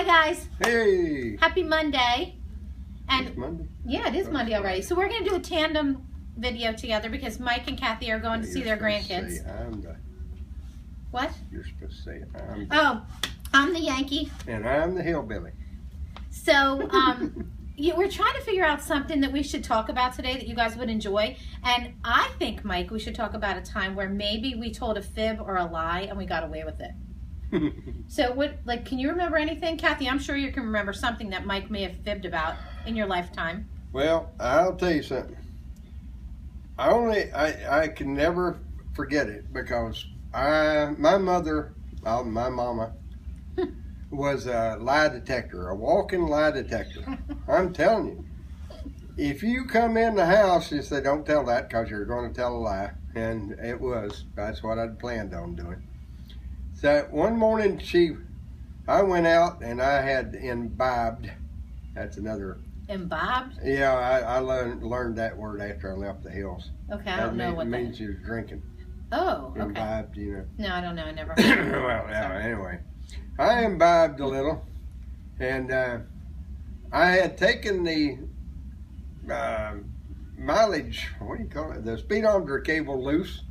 Hi guys. Hey. Happy Monday. And It's Monday? yeah, it is Monday already. So we're going to do a tandem video together because Mike and Kathy are going to see their grandkids. What? You're supposed to say I'm the, Oh, I'm the Yankee. and I'm the hillbilly. So we're trying to figure out something that we should talk about today that you guys would enjoy. And I think, Mike, we should talk about a time where maybe we told a fib or a lie and we got away with it. So can you remember anything? Kathy, I'm sure you can remember something that Mike may have fibbed about in your lifetime. Well, I'll tell you something. I can never forget it because my mother, my mama, was a lie detector, a walking lie detector. I'm telling you. If you come in the house, she said, don't tell that because you're going to tell a lie. And that's what I'd planned on doing. So one morning I went out and I had imbibed. That's another. Imbibed? Yeah, I learned that word after I left the hills. Okay, I don't know what that means. It means you was drinking. Oh, okay. Imbibed, you know. No, I don't know. I never heard of it. Well, anyway, I imbibed a little, and I had taken the mileage. What do you call it? The speedometer cable loose.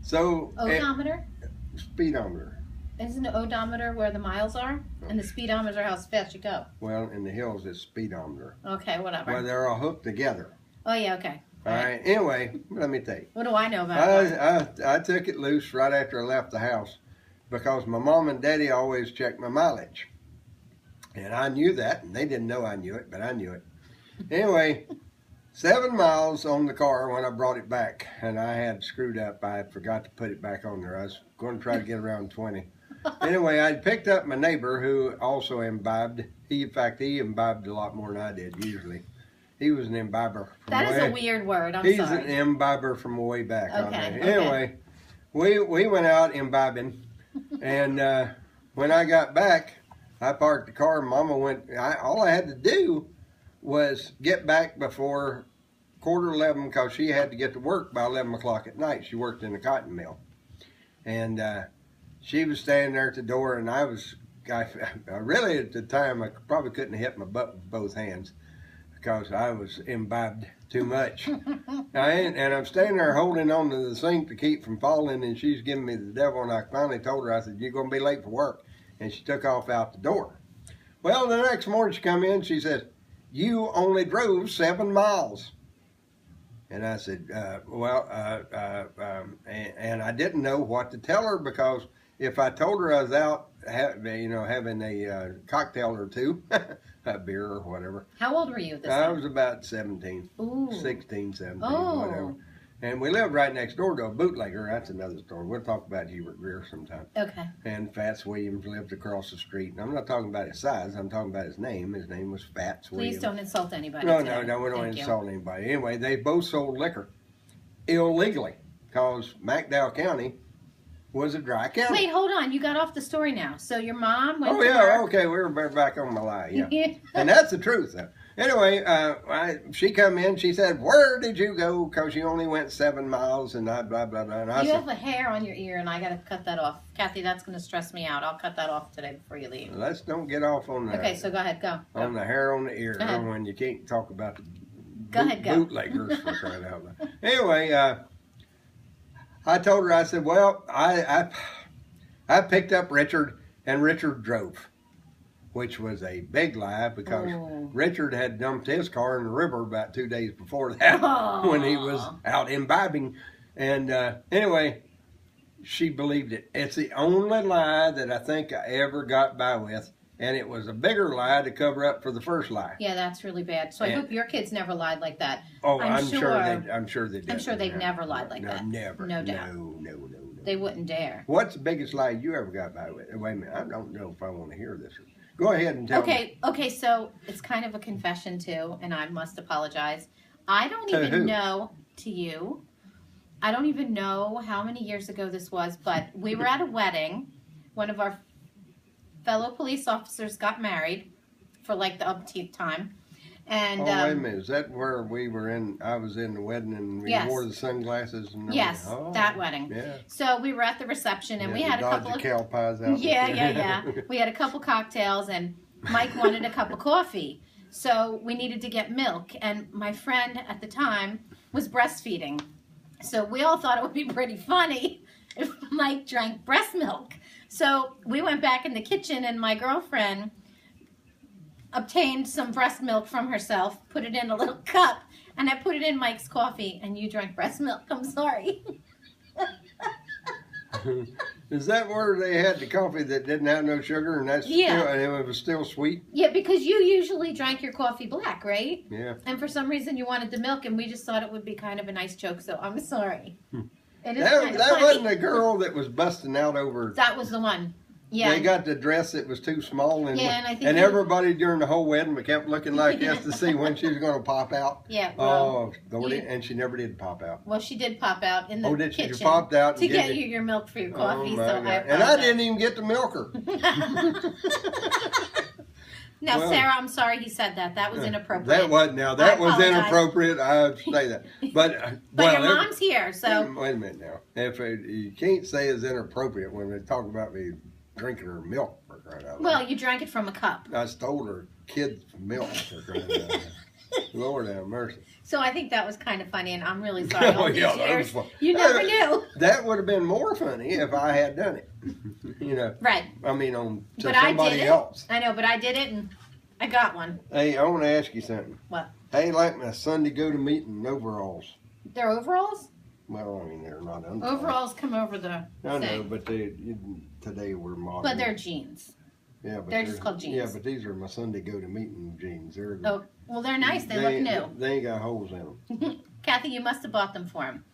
So odometer. Speedometer. Isn't the odometer where the miles are? And the speedometer how fast you go? Well, in the hills, it's speedometer. Okay, whatever. Well, they're all hooked together. Oh, yeah, okay. All right. Anyway, let me tell you. What do I know about it? I took it loose right after I left the house because my mom and daddy always checked my mileage. And I knew that, and they didn't know I knew it, but I knew it. Anyway, 7 miles on the car when I brought it back, and I had screwed up. I forgot to put it back on there. I was going to try to get around 20. Anyway, I picked up my neighbor who also imbibed. In fact, he imbibed a lot more than I did usually. He was an imbiber. That is a weird word. I'm sorry. He's an imbiber from way back. Okay. Anyway, we went out imbibing, and when I got back, I parked the car. Mama went. All I had to do was get back before 11:15 because she had to get to work by 11 o'clock at night. She worked in a cotton mill, and she was standing there at the door, and I really at the time I probably couldn't hit my butt with both hands because I was imbibed too much. And I'm standing there holding on to the sink to keep from falling, and she's giving me the devil, and I finally told her, I said, you're going to be late for work. And she took off out the door. Well, the next morning she come in, she says, you only drove 7 miles. And I said, and I didn't know what to tell her because if I told her I was out, having a cocktail or two, a beer or whatever. How old were you at this time? time? I was about 17, Ooh. 16, 17, oh. whatever. And we lived right next door to a bootlegger. That's another story. We'll talk about Hubert Greer sometime. Okay. And Fats Williams lived across the street. And I'm not talking about his size. I'm talking about his name. His name was Fats Williams. Please don't insult anybody. No, we don't insult anybody. Anyway, they both sold liquor illegally because McDowell County was a dry county. Wait, hold on. You got off the story now. So your mom went to work. Okay. We were back on my lie. Yeah. And that's the truth, though. Anyway, she come in. She said, where did you go? Because you only went 7 miles and blah, blah, blah. And I said, have a hair on your ear, and I got to cut that off. Kathy, that's going to stress me out. I'll cut that off today before you leave. Let's don't get off on the... Okay, so go ahead. Go. On the hair on the ear when you can't talk about the bootleggers for crying out loud. Anyway, I told her, I said, well, I picked up Richard, and Richard drove, which was a big lie because Richard had dumped his car in the river about 2 days before that when he was out imbibing. And anyway, she believed it. It's the only lie that I think I ever got by with. And it was a bigger lie to cover up for the first lie. Yeah, that's really bad. So I hope your kids never lied like that. Oh, I'm sure they did. I'm sure they've never lied like that. Never. No doubt. No. They wouldn't dare. What's the biggest lie you ever got by with? Wait a minute. I don't know if I want to hear this. Go ahead and tell me. Okay, so it's kind of a confession too, and I must apologize. I don't even know to you. I don't even know how many years ago this was, but we were at a wedding. One of our fellow police officers got married for like the umpteenth time. And, wait a minute. Is that where we were in? I was in the wedding and we wore the sunglasses. And yes, that wedding. Yeah. So we were at the reception and we had a couple of cow pies out. Yeah. We had a couple cocktails and Mike wanted a cup of coffee. So we needed to get milk. And my friend at the time was breastfeeding. So we all thought it would be pretty funny if Mike drank breast milk. So we went back in the kitchen and my girlfriend obtained some breast milk from herself, put it in a little cup, and I put it in Mike's coffee, and you drank breast milk. I'm sorry. Is that where they had the coffee that didn't have no sugar and that's still, and it was still sweet? Yeah, because you usually drank your coffee black, right? Yeah. And for some reason you wanted the milk, and we just thought it would be kind of a nice joke, so I'm sorry. It is kind of That funny. wasn't the girl that was busting out over. That was the one. Yeah. They got the dress that was too small, and, Yeah, and I think everybody during the whole wedding kept looking like this to see when she was going to pop out. Yeah. Well, oh, Lordy, and she never did pop out. Well, she did pop out in the did kitchen. She popped out to get you your milk for your coffee. Oh, so and I didn't even get to milk her. Now, well, Sarah, I'm sorry he said that. That was inappropriate. That was inappropriate. I say that. But but your mom's here, so. Wait a minute now. You can't say it's inappropriate when they talk about me drinking her milk. For crying out loud. Well, you drank it from a cup. I stole her kid's milk. For crying out loud. Lord have mercy. So I think that was kind of funny, and I'm really sorry. All these years, you never knew. That would have been more funny if I had done it. You know. Right. I mean, to but somebody else. I know, but I did it, and I got one. Hey, I want to ask you something. What? Hey, like my Sunday go-to-meeting overalls. They're overalls? Well, I mean, they're not underwear. Overalls come over the I know, but today we're modern. But they're jeans. Yeah, but they're just called jeans. Yeah, but these are my Sunday go-to-meeting jeans. Oh, well, they're nice. They look new. They ain't got holes in them. Kathy, you must have bought them for him.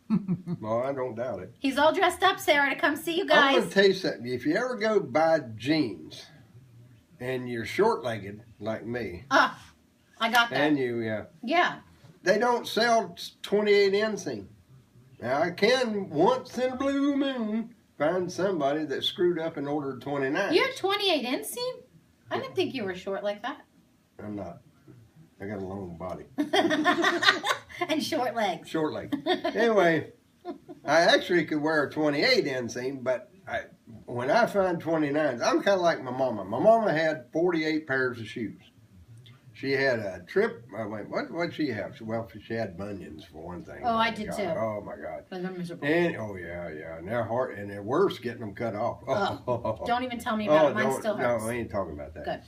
Well, I don't doubt it. He's all dressed up, Sarah, to come see you guys. I'm going to tell you something. If you ever go buy jeans and you're short-legged like me. I got that. And you, Yeah. They don't sell 28 inseam. Now, I can, once in a blue moon, find somebody that screwed up and ordered 29. You have 28 inseam? I didn't think you were short like that. I'm not. I got a long body. And short legs. Short legs. Anyway, I actually could wear a 28 inseam, but when I find 29s, I'm kind of like my mama. My mama had 48 pairs of shoes. She had a what'd she have? Well, she had bunions for one thing. Oh, I did too. Oh my God. But they're miserable. And and they're hard, and they're worse getting them cut off. Don't even tell me about it. Mine still hurts. No, we ain't talking about that. Good.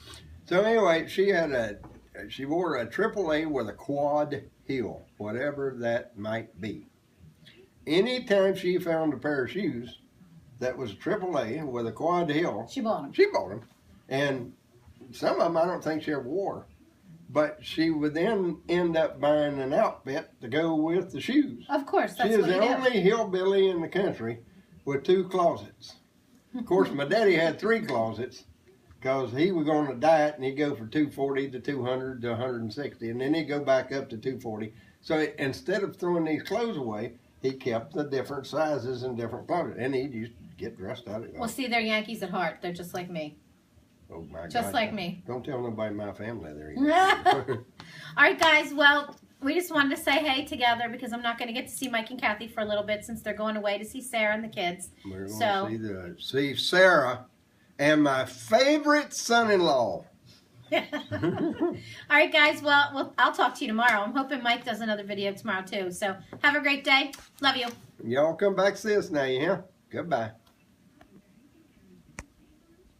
So anyway, she wore a AAA with a quad heel, whatever that might be. Anytime she found a pair of shoes that was a AAA with a quad heel, she bought them. She bought them, and some of them I don't think she ever wore. But she would then end up buying an outfit to go with the shoes. Of course, that's what you do. She is the only hillbilly in the country with 2 closets. Of course, my daddy had 3 closets because he was on a diet and he'd go from 240 to 200 to 160, and then he'd go back up to 240. So instead of throwing these clothes away, he kept the different sizes and different clothes, and he'd just get dressed out of it. Well, see, they're Yankees at heart. They're just like me. Oh my God. Just like me. Don't tell nobody in my family there. All right, guys. Well, we just wanted to say hey together because I'm not going to get to see Mike and Kathy for a little bit since they're going away to see Sarah and the kids. We're going to see Sarah and my favorite son-in-law. All right, guys. Well, I'll talk to you tomorrow. I'm hoping Mike does another video tomorrow, too. So have a great day. Love you. Y'all come back to see us now, yeah? Goodbye.